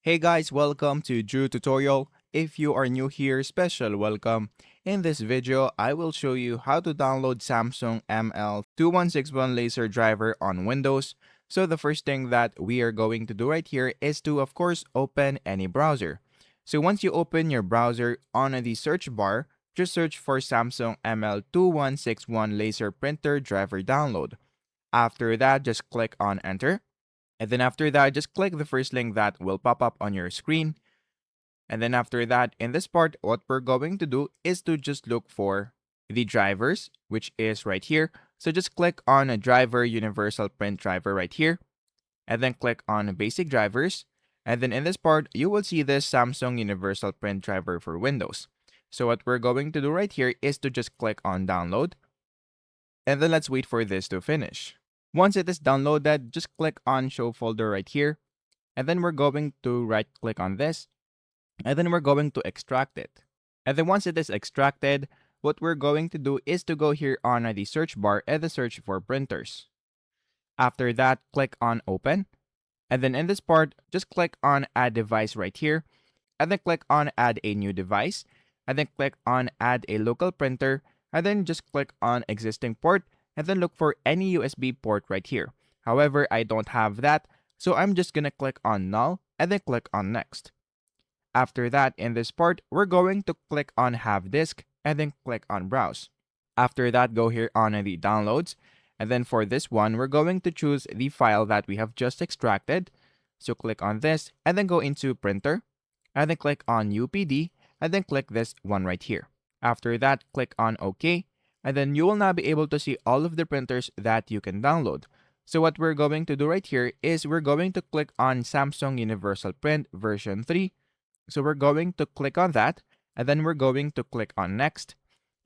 Hey guys, welcome to Drew Tutorial. If you are new here, special welcome. In this video, I will show you how to download Samsung ML-2161 laser driver on Windows. So the first thing that we are going to do right here is to, of course, open any browser. So once you open your browser on the search bar, just search for Samsung ML-2161 laser printer driver download. After that, just click on enter. And then after that, just click the first link that will pop up on your screen. And then after that, in this part, what we're going to do is to just look for the drivers, which is right here. So just click on a driver universal print driver right here. And then click on basic drivers. And then in this part, you will see this Samsung universal print driver for Windows. So what we're going to do right here is to just click on download. And then let's wait for this to finish. Once it is downloaded, just click on show folder right here. And then we're going to right click on this. And then we're going to extract it. And then once it is extracted, what we're going to do is to go here on the search bar and the search for printers. After that, click on open. And then in this part, just click on add device right here. And then click on add a new device. And then click on add a local printer. And then just click on existing port. And then look for any USB port right here. However, I don't have that, so I'm just gonna click on null and then click on next. After that, in this part, we're going to click on have disk and then click on browse. After that, go here on the downloads. And then for this one, we're going to choose the file that we have just extracted. So click on this and then go into printer and then click on UPD and then click this one right here. After that, click on OK. And then you will now be able to see all of the printers that you can download. So what we're going to do right here is we're going to click on Samsung Universal Print version 3. So we're going to click on that, and then we're going to click on next.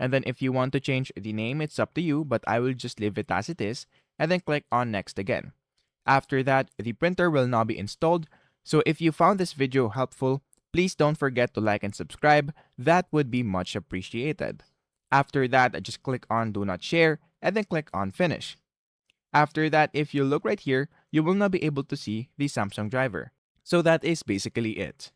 And then if you want to change the name, it's up to you, but I will just leave it as it is, and then click on next again. After that, the printer will now be installed. So if you found this video helpful, please don't forget to like and subscribe. That would be much appreciated. After that, just click on do not share and then click on finish. After that, if you look right here, you will now be able to see the Samsung driver. So that is basically it.